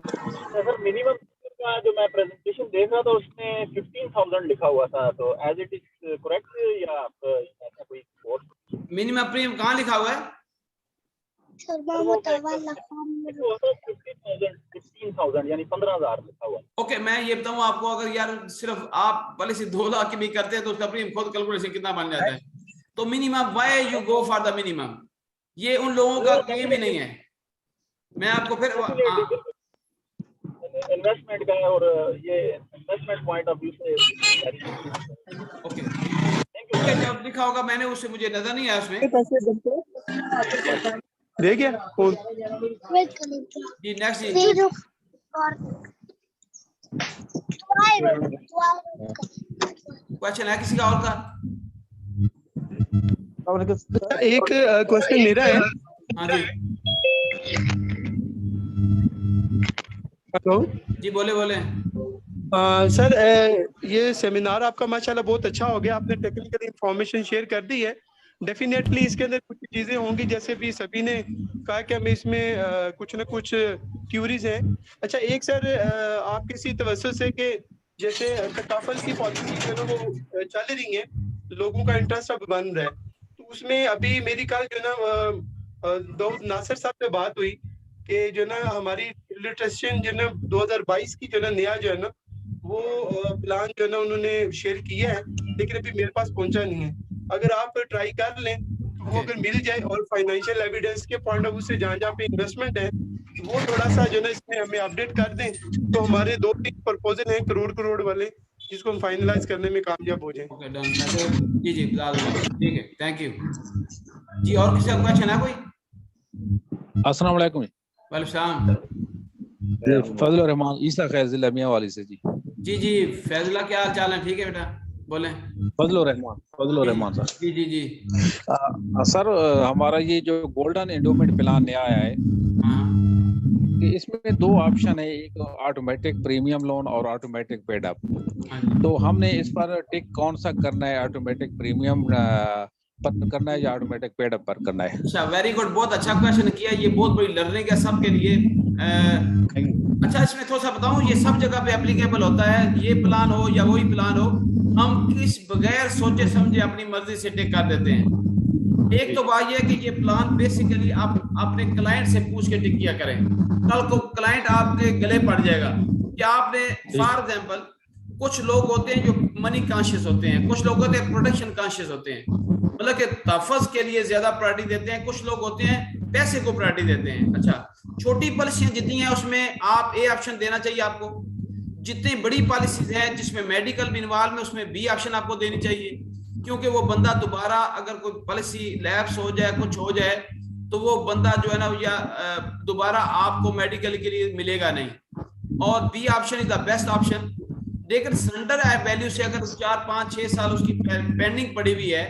सर मिनिमम का जो मैं प्रेजेंटेशन देख रहा था उसमें 15,000 लिखा हुआ था, तो एज इट इज करेक्ट या ऐसा कोई और? मिनिमम प्रीमियम कहाँ लिखा हुआ है? 15,000 यानी 15,000 लिखा हुआ। ओके मैं ये बताऊं आपको, अगर यार सिर्फ आप पॉलिसी 2 लाख की भी करते हैं तो उसका प्रीमियम खुद कैलकुलेशन कितना बन जाता है। तो minimum, why you go for the minimum, ये उन लोगों का गेम ही नहीं है। मैं आपको फिर इन्वेस्टमेंट का और ये इन्वेस्टमेंट पॉइंट ऑफ व्यू से ओके जब लिखा होगा मैंने, उससे मुझे नजर नहीं आया उसमें। देखिए जी नेक्स्ट जी। क्वेश्चन है किसी का और का? एक क्वेश्चन मेरा है। हाँ जी हेलो जी बोले बोले। सर ये सेमिनार आपका माशाल्लाह बहुत अच्छा हो गया, आपने टेक्निकल इंफॉर्मेशन शेयर कर दी है। डेफिनेटली इसके अंदर कुछ चीजें होंगी, जैसे भी सभी ने कहा कि हमें इसमें कुछ ना कुछ क्यूरीज हैं। अच्छा एक सर आप किसी तवज्जो से कि जैसे तकाफल की पॉलिसी जो है वो चल रही है, लोगों का इंटरेस्ट अब बन रहा है, तो उसमें अभी मेरी कल जो ना दाऊद नासिर साहब से बात हुई कि जो ना हमारी इलस्ट्रेशन जो ना 2022 की जो ना नया जो है ना वो प्लान जो ना उन्होंने शेयर किया है, लेकिन अभी मेरे पास पहुंचा नहीं है। अगर आप ट्राई कर लें तो वो अगर मिल जाए, और फाइनेंशियल एविडेंस के पॉइंट ऑफ व्यू से जहाँ जहाँ पे इन्वेस्टमेंट है वो थोड़ा सा जो ना इसमें हमें अपडेट कर दें, तो हमारे 2-3 प्रपोजल हैं करोड़ वाले, जिसको हम फाइनलाइज करने में कामयाब हो जाएं। Okay done. जी जी बता दूंगा, ठीक है, थैंक यू जी। और किसी का क्वेश्चन है कोई? अस्सलाम वालेकुम। वालेकुम सलाम। फजल रहमान ईसा खैर जिला मियाँवाली से जी। जी फैजला, क्या हाल चाल है? ठीक है बेटा, बोलें। फजल रहमान सर। जी सर हमारा ये जो गोल्डन एंडोमेंट प्लान नया आया है, हाँ कि इसमें 2 ऑप्शन है, एक ऑटोमेटिक प्रीमियम लोन और ऑटोमेटिक पेड अप। तो हमने इस पर टिक कौन सा करना है, ऑटोमेटिक प्रीमियम पर करना है या ऑटोमेटिक पेड अप पर करना है? अच्छा, वेरी गुड, बहुत अच्छा क्वेश्चन किया, ये बहुत बड़ी लर्निंग है सबके लिए। अच्छा, इसमें थोड़ा सा बताऊं, ये सब जगह पे एप्लीकेबल होता है, ये प्लान हो या वही प्लान हो, हम किस बगैर सोचे समझे अपनी मर्जी से टिक कर देते हैं। एक तो बात यह है कि ये प्लान बेसिकली आप अपने क्लाइंट से पूछ के टिक किया करें, कल को क्लाइंट आपके गले पड़ जाएगा कि आपने, फॉर एग्जांपल, कुछ लोग होते हैं जो मनी कॉन्शियस होते हैं, कुछ लोग होते हैं प्रोटेक्शन कॉन्शियस होते हैं, मतलब कि तहफ़्फ़ुज़ के लिए ज्यादा प्रायोरिटी देते हैं, कुछ लोग होते हैं पैसे को प्रायोरिटी देते हैं। अच्छा, छोटी पॉलिसियां जितनी हैं उसमें आप ए ऑप्शन देना चाहिए आपको, जितनी बड़ी पॉलिसीज हैं जिसमें मेडिकल भी इन्वॉल्व है उसमें बी ऑप्शन आपको देनी चाहिए, क्योंकि वो बंदा दोबारा अगर कोई पॉलिसी लैप्स हो जाए, कुछ हो जाए, तो वो बंदा जो है ना या दोबारा आपको मेडिकल के लिए मिलेगा नहीं। और B option is the best option. लेकिन सरेंडर वैल्यू से अगर 4, 5, 6 साल उसकी पेंडिंग पड़ी हुई है,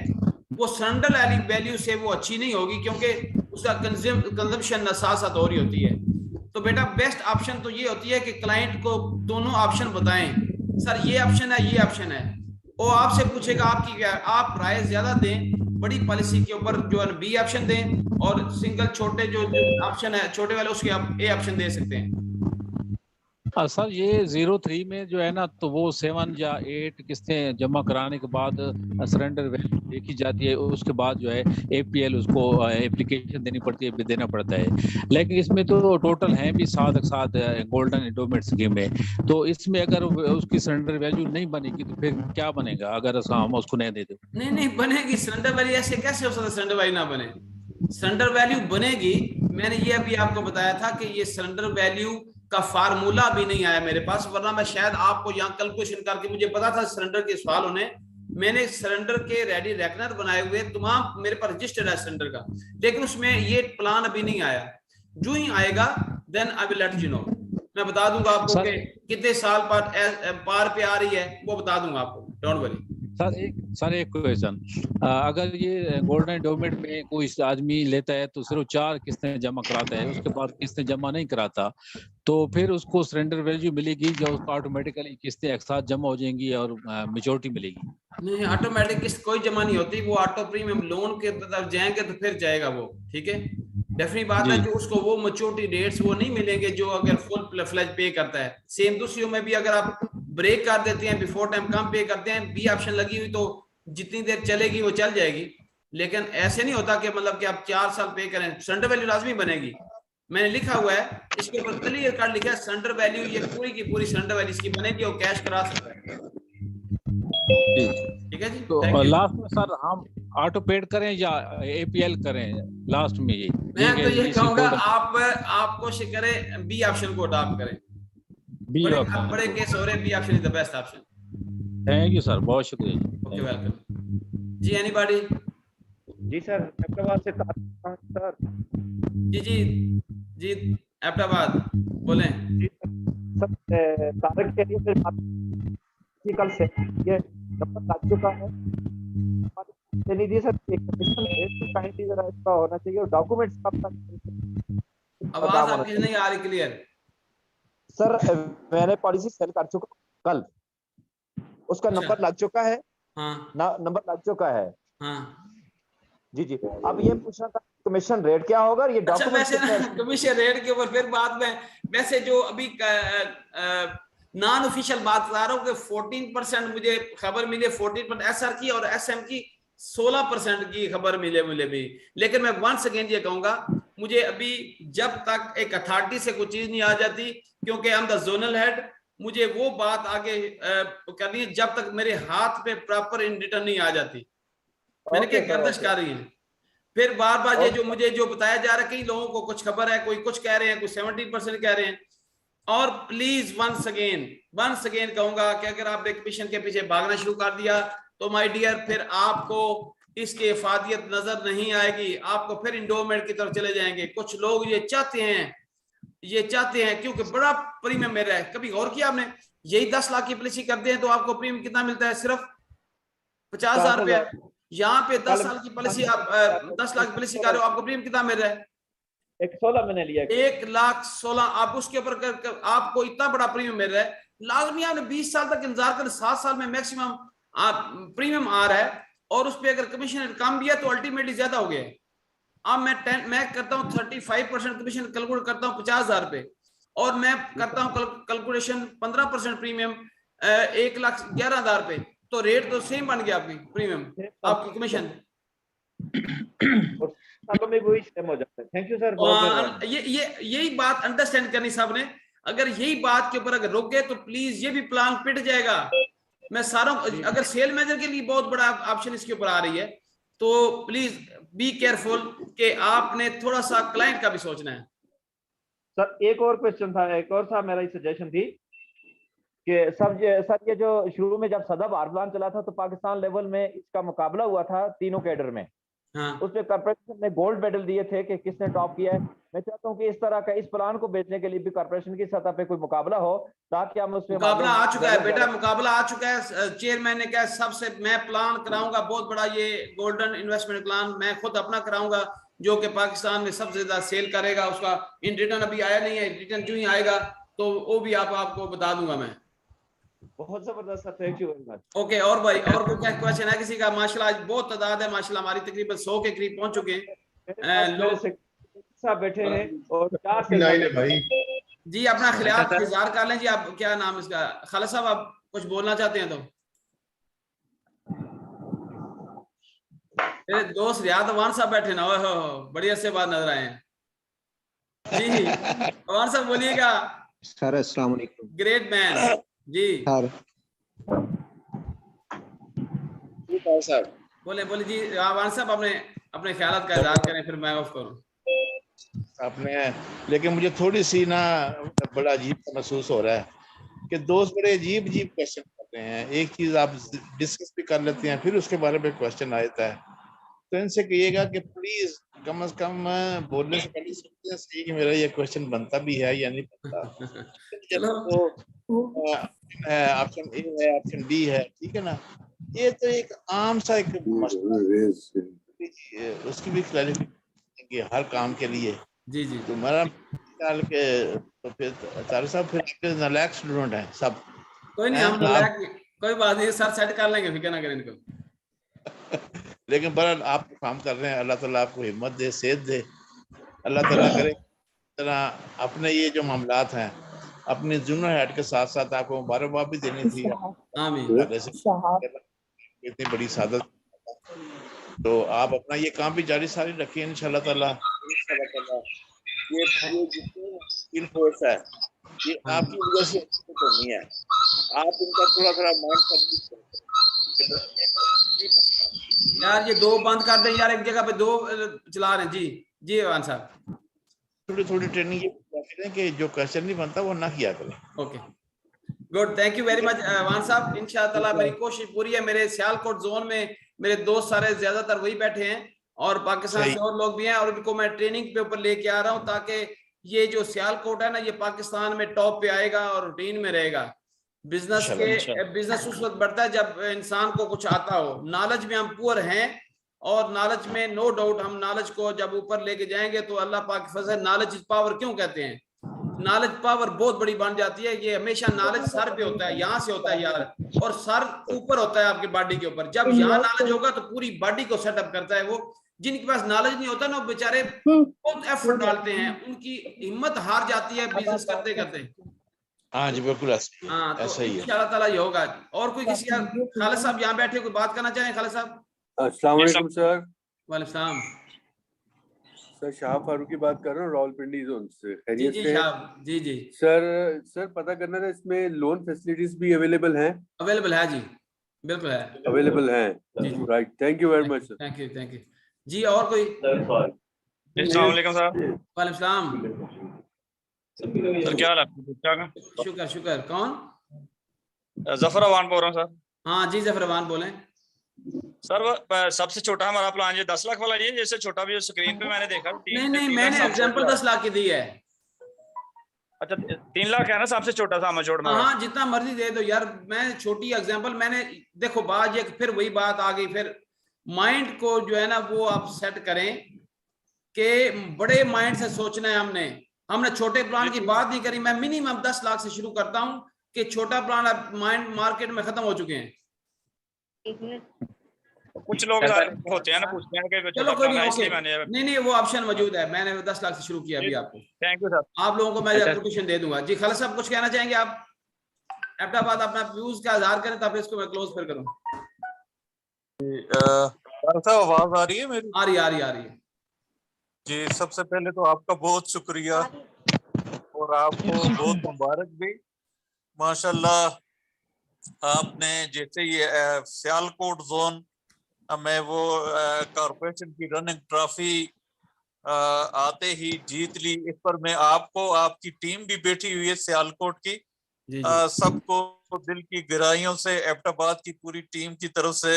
वो सरेंडर वैल्यू से वो अच्छी नहीं होगी, क्योंकि उसका कंजम्पशन साथ साथ हो रही होती है। तो बेटा बेस्ट ऑप्शन तो ये होती है कि क्लाइंट को दोनों ऑप्शन बताएं, सर ये ऑप्शन है, ये ऑप्शन है, वो आपसे पूछेगा आपकी क्या, आप राय ज्यादा दें बड़ी पॉलिसी के ऊपर जो है बी ऑप्शन दें, और सिंगल छोटे जो ऑप्शन है छोटे वाले उसके आप ए ऑप्शन दे सकते हैं। सर ये 03 में जो है ना, तो वो 7 या 8 किस्तें जमा कराने के बाद सरेंडर वैल्यू देखी जाती है, उसके बाद जो है APL उसको एप्लीकेशन देनी पड़ती है, देना पड़ता है। लेकिन इसमें तो टोटल हैं भी 7 गोल्डन एंडोमेंट स्कीम में, तो इसमें अगर उसकी सरेंडर वैल्यू नहीं बनेगी तो फिर क्या बनेगा अगर हम उसको नहीं दे दें? नहीं बनेगी सरेंडर वैल्यू, ऐसे कैसे हो सकता है सरेंडर वैल्यू ना बने? सरेंडर वैल्यू बनेगी। मैंने ये अभी आपको बताया था कि ये सरेंडर वैल्यू का फार्मूला भी नहीं आया मेरे पास, वरना मैं शायद आपको यहाँ कैलकुलेशन करके, मुझे पता था सरेंडर के सवाल होने, मैंने सरेंडर के रेडी रेकनर बनाए हुए तमाम मेरे पास रजिस्टर्ड है सरेंडर का, लेकिन उसमें ये प्लान अभी नहीं आया। जो ही आएगा then I will let you know, मैं बता दूंगा आपको कि कितने साल पार पे आ रही है, वो बता दूंगा आपको, डोंट वरी। सर एक क्वेश्चन, अगर ये गोल्डन एंडोमेंट में कोई आदमी लेता है तो सिर्फ 4 किस्तें जमा कराता है, उसके बाद किस्तें जमा नहीं कराता, तो फिर उसको सरेंडर वैल्यू मिलेगी या उसको ऑटोमेटिकली किस्तें एक साथ जमा हो जाएंगी और मेच्योरिटी मिलेगी? नहीं, ऑटोमेटिक किस्त कोई जमा नहीं होती, वो ऑटो प्रीमियम लोन के तरफ जाएंगे तो फिर जाएगा वो, ठीक है। डेफिनेट बात है कि उसको वो मैच्योरिटी डेट्स वो नहीं मिलेंगे जो अगर फुल फ्लैज पे करता है। सेम दूसरियों में भी अगर आप ब्रेक कर देते हैं, बिफोर टाइम कम पे करते हैं, बी ऑप्शन लगी हुई तो जितनी देर चलेगी वो चल जाएगी। लेकिन ऐसे नहीं होता कि मतलब कि आप 4 साल पे करें, सरेंडर वैल्यू लाजमी बनेगी। मैंने लिखा हुआ है इसके ऊपर क्लियर कट लिखा है, सरेंडर वैल्यू ये पूरी की पूरी सरेंडर वैल्यू इसकी बनेगी और कैश करा सकता है, ठीक है जी। तो लास्ट में सर हम ऑटो पेड करें या APL करें लास्ट में? ये मैं तो ये कहूंगा आप कोशिश करें बी ऑप्शन को अडॉप्ट करें, बड़े केस हो रहे, B option is the best option. Thank you sir, बहुत शुक्रिया। ओके वेलकम जी। एनीबॉडी? जी सर, एबटाबाद से सर। जी एबटाबाद बोलें। जी सर, तारक के लिए कल से ये नंबर लग चुका है, नहीं सर, एक काइंडली जरा इसका होना चाहिए, और डॉक्यूमेंट्स कब तक? आवाज आपकी नहीं आ रही क्लियर सर। मैंने पॉलिसी सेल कर चुका कल, उसका नंबर लग चुका है। हाँ नंबर लग चुका है। हाँ जी। अब ये पूछना था कमीशन रेट क्या होगा, ये डॉक्यूमेंट कमीशन रेट के ऊपर फिर बाद में, वैसे जो अभी नॉन ऑफिशियल बात बता रहा हूँ कि 14% मुझे खबर मिली, 14% SR की और SM की 16% की खबर मिले मुझे भी। लेकिन मैं वंस अगेन ये कहूंगा, मुझे अभी जब तक एक अथॉरिटी से कोई चीज नहीं आ जाती, क्योंकि I am the zonal head, मुझे वो बात आगे करनी है जब तक मेरे हाथ पे प्रॉपर इन रिटर्न नहीं आ जाती। मैंने क्या गर्दिश कर रही है, फिर बार बार ये जो मुझे जो बताया जा रहा है, कई लोगों को कुछ खबर है, कोई कुछ कह रहे हैं, कोई 70% कह रहे हैं। और प्लीज वंस अगेन कहूंगा कि अगर आपने कमीशन के पीछे भागना शुरू कर दिया तो माय डियर, फिर आपको इसकी इफादियत नजर नहीं आएगी, आपको फिर इंडोमेंट की तरफ चले जाएंगे। कुछ लोग ये चाहते हैं क्योंकि बड़ा प्रीमियम मेरा है। कभी गौर किया आपने, यही 10 लाख की पॉलिसी करते हैं तो आपको प्रीमियम कितना मिलता है? सिर्फ 50,000 रुपया। यहाँ पे 10 साल की पॉलिसी, आप 10 लाख की पॉलिसी कर रहे हो, आपको प्रीमियम कितना मिल रहा है? 116 मैंने लिया, 1,16,000। आप उसके ऊपर आपको इतना बड़ा प्रीमियम मिल रहा है। लाजमी आपने 20 साल तक इंतजार कर, 7 साल में मैक्सिमम प्रीमियम आ रहा है, और उस पर अगर कमीशन कम भी है तो अल्टीमेटली ज्यादा हो गया है। अब मैं करता हूँ 35% कमीशन कैलकुलेट करता हूँ 50,000 पे, और मैं करता हूँ कैलकुलेशन 15% प्रीमियम 1,11,000 पे, तो रेट तो सेम बन गया आपकी प्रीमियम, आपकी कमीशन सालों में वही सेम हो जाता है। Thank you sir. यही बात अंडरस्टैंड करनी सबने। अगर यही बात के ऊपर अगर रुक गए तो प्लीज ये भी प्लान पिट जाएगा। मैं सारों, अगर सेल मैनेजर के लिए बहुत बड़ा ऑप्शन इसके ऊपर आ रही है, तो प्लीज बी केयरफुल कि आपने थोड़ा सा क्लाइंट का भी सोचना है। सर एक और क्वेश्चन था, एक और था मेरा सजेशन थी कि सर ये जो शुरू में जब सदब आरप्लान चला था तो पाकिस्तान लेवल में इसका मुकाबला हुआ था तीनों कैडर में। हाँ। उसमें कॉर्पोरेशन ने गोल्ड मेडल दिए थे कि किसने टॉप किया है। मैं चाहता हूं कि इस तरह का इस प्लान को बेचने के लिए भी कॉर्पोरेशन की सतह पे कोई मुकाबला हो, ताकि हम उसमें मुकाबला आ चुका है बेटा, मुकाबला आ चुका है। चेयरमैन ने कहा सबसे मैं प्लान कराऊंगा बहुत बड़ा, ये गोल्डन इन्वेस्टमेंट प्लान मैं खुद अपना कराऊंगा, जो कि पाकिस्तान में सबसे ज्यादा सेल करेगा। उसका इन रिटर्न अभी आया नहीं है, रिटर्न जो ही आएगा तो वो भी आपको बता दूंगा मैं। बहुत जबरदस्त sir, thank you very much. Okay, और भाई और कोई क्या क्वेश्चन है किसी का? माशाल्लाह आज बहुत तादाद है, माशाल्लाह हमारी तकरीबन 100 के करीब पहुंच चुके हैं लोग सब बैठे हैं और 4 से भाई जी। अपना ख्याल इंतजार कर लें जी। आप क्या नाम इसका, खालिद साहब आप कुछ बोलना चाहते हैं तो? मेरे दोस्त रियाद अवान साहब बैठे ना, ओहो बड़ी अच्छे बात नजर आए हैं जी। अवान साहब बोलिएगा। सर अस्सलाम वालेकुम। ग्रेट मैन जी सर। बोले जी अवान साहब, अपने ख्यालात का इजहार करें, फिर मैं ऑफ करूं आपने। लेकिन मुझे थोड़ी सी ना बड़ा अजीब महसूस हो रहा है कि दोस्त बड़े अजीब क्वेश्चन करते हैं। एक चीज आप डिस्कस भी कर लेते हैं, फिर उसके बारे में क्वेश्चन आ जाता है। तो इनसे कहिएगा कि प्लीज कम से कम बोलने से पहले सोचते हैं सही कि मेरा ये क्वेश्चन बनता भी है या नहीं बनता। ऑप्शन ए है, ऑप्शन डी है, ठीक है ना। ये तो एक आम सा एक मसला, उसकी भी क्लैरिफिकेशन हर काम के लिए जी। तो मेरा ख्याल के तो फिर तारिक साहब फिर नालायक स्टूडेंट हैं सब। कोई नहीं, हम कोई बात नहीं सर, सेट कर लेंगे, फिक्र ना करें इनको। लेकिन बहरहाल आप काम कर रहे हैं, अल्लाह ताला आपको हिम्मत दे, सेहत दे। अल्लाह ताला करे तरह अपने ये जो मामलात हैं अपने जूनियर हेड के साथ साथ आपको मुबारकबाद भी देनी थी। आमीन। इतनी बड़ी सादत, तो आप अपना ये काम भी जारी सारी रखिए इंशाल्लाह ताला। ये जितनी फोर्स है ये आपकी वजह से तो नहीं है, आप इनका थोड़ा माइंड यार ये 2 बंद कर दें यार, एक जगह पे 2 चला रहे हैं जी अवान साहब। थोड़ी ट्रेनिंग ये कि जो क्वेश्चन नहीं बनता वो ना किया करें। Okay good, thank you very much Awan साहब। इंशाअल्लाह ताला मेरी कोशिश पूरी है। मेरे सियालकोट जोन में मेरे दोस्त सारे ज्यादातर वही बैठे हैं और पाकिस्तान से और लोग भी हैं, और उनको मैं ट्रेनिंग पे ऊपर लेके आ रहा हूँ ताकि ये जो सियालकोट है ना ये पाकिस्तान में टॉप पे आएगा और रूटीन में रहेगा। बिजनेस उस वक्त बढ़ता है जब इंसान को कुछ आता हो। नॉलेज में हम पुअर हैं और नॉलेज में नो डाउट हम नॉलेज को जब ऊपर लेके जाएंगे तो अल्लाह पाक के फजल, नॉलेज इज पावर क्यों कहते हैं, नॉलेज पावर बहुत बड़ी बन जाती है। ये हमेशा नॉलेज सर पे होता है, यहाँ से होता है यार, और सर ऊपर होता है आपकी बॉडी के ऊपर। जब यहाँ नॉलेज होगा तो पूरी बॉडी को सेटअप करता है। वो जिनके पास नॉलेज नहीं होता ना, बेचारे बहुत एफर्ट डालते हैं, उनकी हिम्मत हार जाती है बिजनेस करते करते। हाँ जी बिल्कुल ऐसा तो ही है। इंशाअल्लाह ताला ये होगा। और कोई किसी का, खालिद साहब यहाँ बैठे कोई बात करना चाहें? खालिद साहब अस्सलाम वालेकुम सर। वालेकुम सलाम। सर शाह फारूकी बात कर रहा हूँ रावलपिंडी जोन से। जी खैरियत जी से? शाह जी जी सर पता करना था इसमें लोन फैसिलिटीज भी अवेलेबल हैं? अवेलेबल है जी, बिल्कुल है। अवेलेबल हैं। जी जी right, thank you very much sir. Thank you जी। और कोई? अस्सलाम वालेकुम सर। वालेकुम सलाम। सर क्या हाल है आपके? ठीक ठाक है? शुक्र शुक्र। कौन? जफर अवान बोल रहा हूँ सर। हाँ जी जफर अवान बोलें। सर सबसे छोटा हमारा प्लान ये 10 लाख वाला ये, जैसे छोटा भी स्क्रीन पे मैंने देखा नहीं मैंने एग्जांपल 10 लाख की दी है। अच्छा 3 लाख है ना सबसे छोटा सा मचोड़ में? हाँ जितना मर्जी दे दो यार, मैं छोटी एग्जांपल मैंने देखो बात ये फिर वही बात आ गई, फिर माइंड को जो है ना वो आप सेट करें कि बड़े माइंड से सोचना है। हमने छोटे प्लान की बात नहीं करी। मैं मिनिमम 10 लाख से शुरू करता हूं कि छोटा प्लान अब माइंड मार्केट में खत्म हो चुके हैं। कुछ लोग होते हैं ना पूछते हैं कि चलो कोई नहीं, इसलिए ओके। मैंने नहीं वो ऑप्शन मौजूद है। मैंने 10 लाख से शुरू किया अभी आपको। Thank you sir. आप लोगों को मैं कोटेशन दे दूंगा जी। खालिद साहब कुछ कहना चाहेंगे आप? एबटाबाद अपना व्यूज का इजहार करें तब इसको मैं क्लोज फिर करूं। आवाज आ रही है मेरी? आ रही है जी। सबसे पहले तो आपका बहुत शुक्रिया और आपको बहुत मुबारक भी। माशाल्लाह आपने जैसे ये सियालकोट जोन में वो कॉर्पोरेशन की रनिंग ट्रॉफी आते ही जीत ली। इस पर मैं आपको, आपकी टीम भी बैठी हुई है सियालकोट की, सबको दिल की गहराइयों से एबटाबाद की पूरी टीम की तरफ से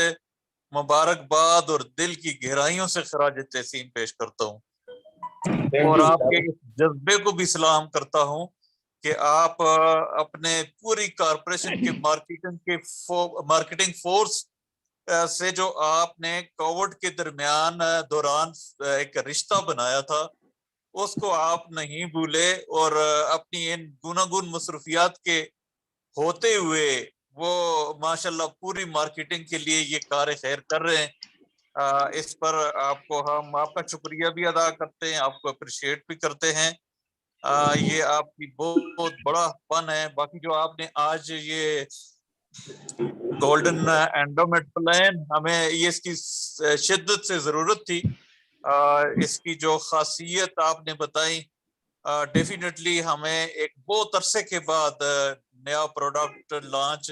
मुबारकबाद और दिल की गहराइयों से खराज तहसीन पेश करता हूँ और आपके जज्बे को भी सलाम करता हूँ कि आप अपने पूरी कॉर्पोरेशन के मार्केटिंग फोर्स से जो आपने कोविड के दौरान एक रिश्ता बनाया था उसको आप नहीं भूले और अपनी इन गुनागुन मसरूफियात के होते हुए वो माशाल्लाह पूरी मार्केटिंग के लिए ये कार्य खैर कर रहे हैं। इस पर हम आपका शुक्रिया भी अदा करते हैं, आपको अप्रिशिएट भी करते हैं। ये आपकी बहुत बड़ा फन है। बाकी जो आपने आज ये गोल्डन एंडोमेंट प्लान, हमें ये इसकी शिद्दत से जरूरत थी। इसकी जो खासियत आपने बताई, डेफिनेटली हमें एक बहुत अरसे के बाद नया प्रोडक्ट लॉन्च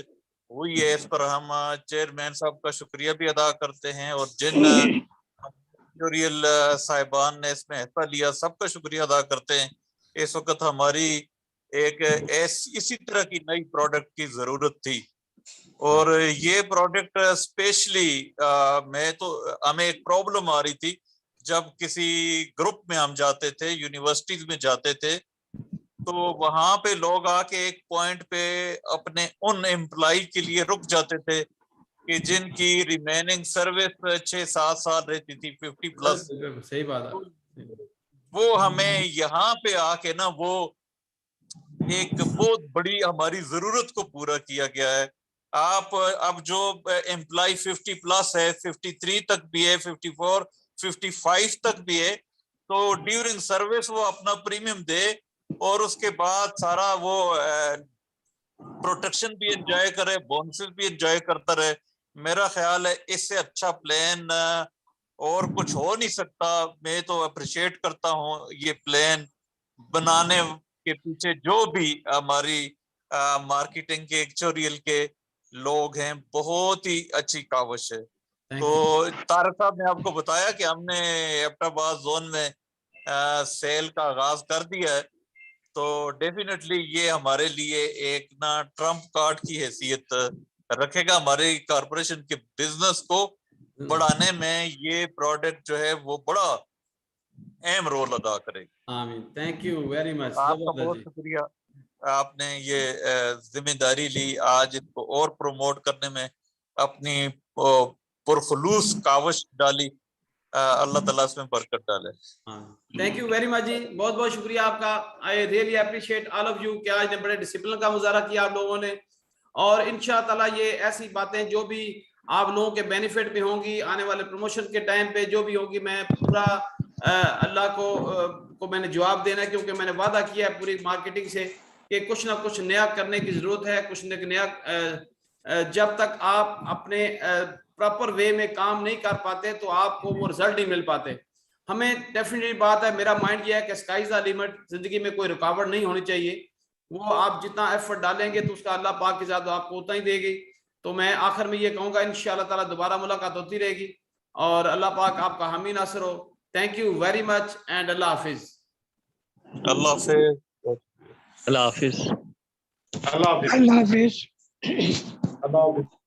हुई है। इस पर हम चेयरमैन साहब का शुक्रिया भी अदा करते हैं और जिन एडिटोरियल साहिबान ने इसमें हिस्सा लिया सबका शुक्रिया अदा करते हैं। इस वक्त हमारी एक इसी तरह की नई प्रोडक्ट की जरूरत थी और ये प्रोडक्ट स्पेशली हमें एक प्रॉब्लम आ रही थी जब किसी ग्रुप में हम जाते थे, यूनिवर्सिटीज में जाते थे, तो वहां पे लोग आके एक पॉइंट पे अपने उन एम्प्लॉय के लिए रुक जाते थे कि जिनकी रिमेनिंग सर्विस 6-7 साल रहती थी, 50+। सही बात है। वो हमें यहाँ पे आके ना वो एक बहुत बड़ी हमारी जरूरत को पूरा किया गया है। आप अब जो एम्प्लॉय 50+ है, 53 तक भी है, 54, 55 तक भी है, तो ड्यूरिंग सर्विस वो अपना प्रीमियम दे और उसके बाद सारा वो प्रोटेक्शन भी एंजॉय करे, बोनसेस भी एंजॉय करता रहे। मेरा ख्याल है इससे अच्छा प्लान और कुछ हो नहीं सकता। मैं तो अप्रिशिएट करता हूँ ये प्लान बनाने के पीछे जो भी हमारी मार्केटिंग के एक्चुअरियल के लोग हैं, बहुत ही अच्छी काविश है। तो तारक साहब ने आपको बताया कि हमने एबटाबाद जोन में सेल का आगाज कर दिया है, तो डेफिनेटली ये हमारे लिए एक ना ट्रम्प कार्ड की हैसियत रखेगा। हमारे कॉर्पोरेशन के बिजनेस को बढ़ाने में ये प्रोडक्ट जो है वो बड़ा अहम रोल अदा करेगा। आमीन। Thank you very much. आपका बहुत शुक्रिया, आपने ये जिम्मेदारी ली, आज इसको और प्रमोट करने में अपनी पुरखुलूस काविश डाली। अल्लाह ताला इसमें बरकत डाले। थैंक यू वेरी मच जी, बहुत बहुत शुक्रिया आपका। I really appreciate all of you कि आज ने बड़े डिसिप्लिन का मुजाहरा किया आप लोगों ने, और इंशाअल्लाह ये ऐसी बातें जो भी आप लोगों के बेनिफिट में होंगी आने वाले प्रमोशन के टाइम पे जो भी होगी, मैं पूरा अल्लाह को मैंने जवाब देना है, क्योंकि मैंने वादा किया है पूरी मार्केटिंग से कि कुछ ना कुछ नया करने की जरूरत है, कुछ नया। जब तक आप अपने प्रॉपर वे में काम नहीं कर पाते तो आपको वो रिजल्ट नहीं मिल पाते। हमें डेफिनेटली बात है, मेरा माइंड ये है कि स्काई इज द लिमिट, जिंदगी में कोई रुकावट नहीं होनी चाहिए। वो आप जितना एफर्ट डालेंगे तो उसका अल्लाह पाक की ज़ात आपको उतना ही देगी। तो मैं आखिर में ये कहूंगा इंशाअल्लाह ताला दोबारा मुलाकात होती रहेगी और अल्लाह पाक आपका हामी नासर हो। Thank you very much and Allah Hafiz. Allah Hafiz. Allah Hafiz. Allah Hafiz.